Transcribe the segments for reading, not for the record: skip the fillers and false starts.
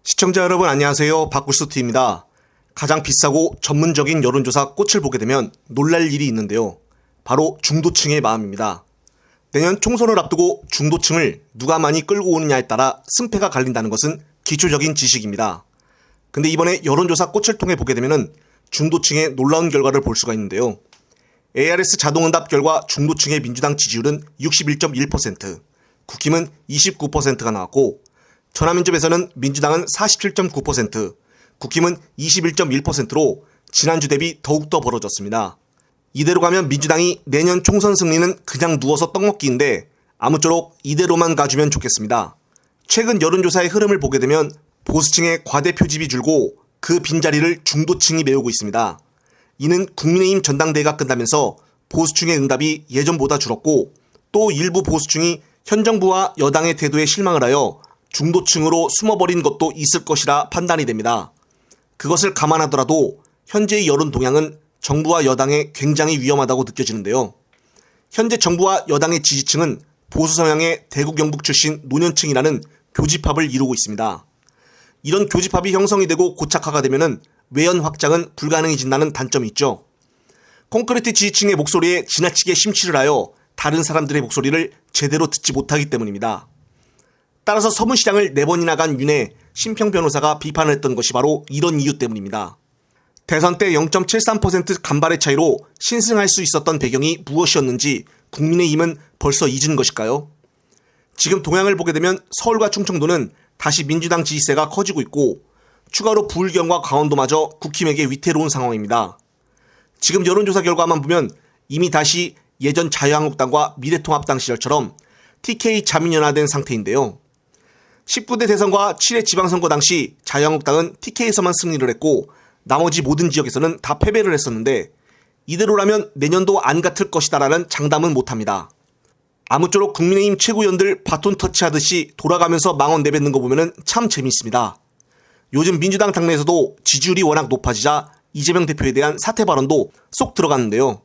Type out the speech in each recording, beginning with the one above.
시청자 여러분 안녕하세요. 박구스TV입니다. 가장 비싸고 전문적인 여론조사 꽃을 보게 되면 놀랄 일이 있는데요. 바로 중도층의 마음입니다. 내년 총선을 앞두고 중도층을 누가 많이 끌고 오느냐에 따라 승패가 갈린다는 것은 기초적인 지식입니다. 근데 이번에 여론조사 꽃을 통해 보게 되면 중도층의 놀라운 결과를 볼 수가 있는데요. ARS 자동응답 결과 중도층의 민주당 지지율은 61.1%, 국힘은 29%가 나왔고 전화민접에서는 민주당은 47.9%, 국힘은 21.1%로 지난주 대비 더욱더 벌어졌습니다. 이대로 가면 민주당이 내년 총선 승리는 그냥 누워서 떡먹기인데 아무쪼록 이대로만 가주면 좋겠습니다. 최근 여론조사의 흐름을 보게 되면 보수층의 과대 표집이 줄고 그 빈자리를 중도층이 메우고 있습니다. 이는 국민의힘 전당대회가 끝나면서 보수층의 응답이 예전보다 줄었고 또 일부 보수층이 현 정부와 여당의 태도에 실망을 하여 중도층으로 숨어버린 것도 있을 것이라 판단이 됩니다. 그것을 감안하더라도 현재의 여론 동향은 정부와 여당에 굉장히 위험하다고 느껴지는데요. 현재 정부와 여당의 지지층은 보수 성향의 대구 경북 출신 노년층이라는 교집합을 이루고 있습니다. 이런 교집합이 형성이 되고 고착화가 되면 외연 확장은 불가능해진다는 단점이 있죠. 콘크리트 지지층의 목소리에 지나치게 심취를 하여 다른 사람들의 목소리를 제대로 듣지 못하기 때문입니다. 따라서 서문시장을 4번이나 간 윤해 심평 변호사가 비판을 했던 것이 바로 이런 이유 때문입니다. 대선 때 0.73% 간발의 차이로 신승할 수 있었던 배경이 무엇이었는지 국민의힘은 벌써 잊은 것일까요? 지금 동향을 보게 되면 서울과 충청도는 다시 민주당 지지세가 커지고 있고 추가로 부울경과 강원도마저 국힘에게 위태로운 상황입니다. 지금 여론조사 결과만 보면 이미 다시 예전 자유한국당과 미래통합당 시절처럼 TK 자민연화된 상태인데요. 19대 대선과 7회 지방선거 당시 자유한국당은 TK에서만 승리를 했고 나머지 모든 지역에서는 다 패배를 했었는데 이대로라면 내년도 안 같을 것이다라는 장담은 못합니다. 아무쪼록 국민의힘 최고위원들 바톤 터치하듯이 돌아가면서 망언 내뱉는 거 보면 참 재미있습니다. 요즘 민주당 당내에서도 지지율이 워낙 높아지자 이재명 대표에 대한 사퇴 발언도 쏙 들어갔는데요.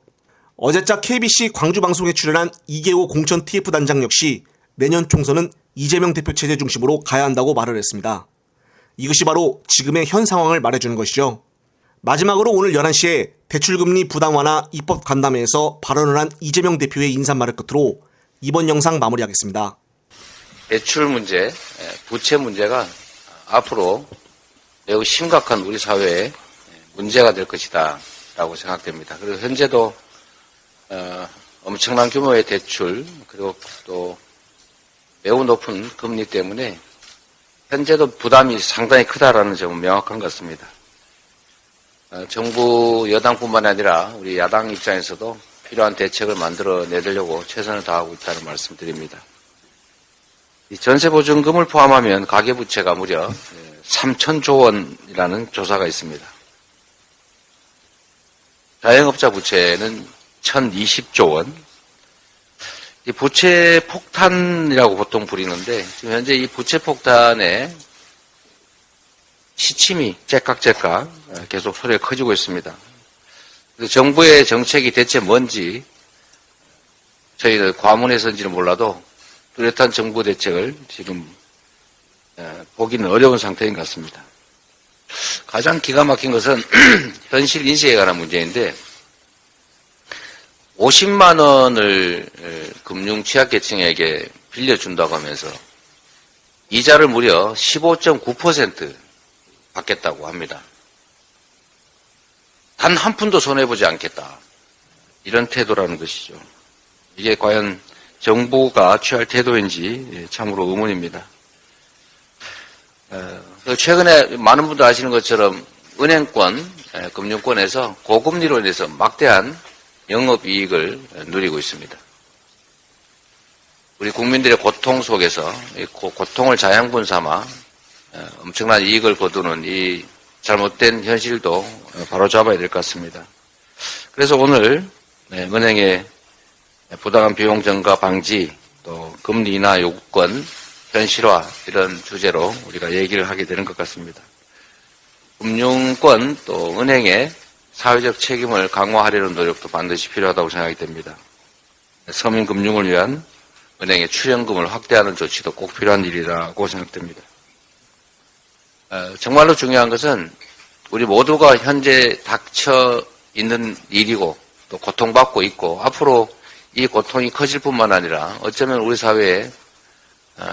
어제자 KBC 광주방송에 출연한 이계호 공천 TF 단장 역시 내년 총선은 이재명 대표 체제 중심으로 가야 한다고 말을 했습니다. 이것이 바로 지금의 현 상황을 말해주는 것이죠. 마지막으로 오늘 11시에 대출금리 부담 완화 입법 간담회에서 발언을 한 이재명 대표의 인사말을 끝으로 이번 영상 마무리하겠습니다. 대출 문제, 부채 문제가 앞으로 매우 심각한 우리 사회의 문제가 될 것이다 라고 생각됩니다. 그리고 현재도 엄청난 규모의 대출 그리고 또 매우 높은 금리 때문에 현재도 부담이 상당히 크다라는 점은 명확한 것 같습니다. 정부 여당뿐만 아니라 우리 야당 입장에서도 필요한 대책을 만들어 내려고 최선을 다하고 있다는 말씀드립니다. 이 전세보증금을 포함하면 가계부채가 무려 3,000조 원이라는 조사가 있습니다. 자영업자 부채는 1,020조 원. 이 부채 폭탄이라고 보통 부리는데 지금 현재 이 부채 폭탄의 시침이 째깍째깍 계속 소리가 커지고 있습니다. 정부의 정책이 대체 뭔지 저희들 과문해서인지는 몰라도 뚜렷한 정부 대책을 지금 보기는 어려운 상태인 것 같습니다. 가장 기가 막힌 것은 현실 인식에 관한 문제인데 50만 원을 금융 취약계층에게 빌려준다고 하면서 이자를 무려 15.9% 받겠다고 합니다. 단 한 푼도 손해보지 않겠다. 이런 태도라는 것이죠. 이게 과연 정부가 취할 태도인지 참으로 의문입니다. 최근에 많은 분들 아시는 것처럼 은행권, 금융권에서 고금리로 인해서 막대한 영업이익을 누리고 있습니다. 우리 국민들의 고통 속에서 고통을 자양분 삼아 엄청난 이익을 거두는 이 잘못된 현실도 바로잡아야 될 것 같습니다. 그래서 오늘 은행의 부당한 비용 증가 방지, 또 금리 인하 요구권 현실화 이런 주제로 우리가 얘기를 하게 되는 것 같습니다. 금융권 또 은행의 사회적 책임을 강화하려는 노력도 반드시 필요하다고 생각이 됩니다. 서민금융을 위한 은행의 출연금을 확대하는 조치도 꼭 필요한 일이라고 생각됩니다. 정말로 중요한 것은 우리 모두가 현재 닥쳐 있는 일이고 또 고통받고 있고 앞으로 이 고통이 커질 뿐만 아니라 어쩌면 우리 사회에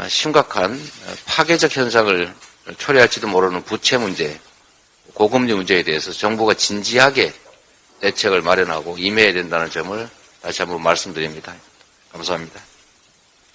심각한 파괴적 현상을 초래할지도 모르는 부채 문제, 고금리 문제에 대해서 정부가 진지하게 대책을 마련하고 임해야 된다는 점을 다시 한번 말씀드립니다. 감사합니다.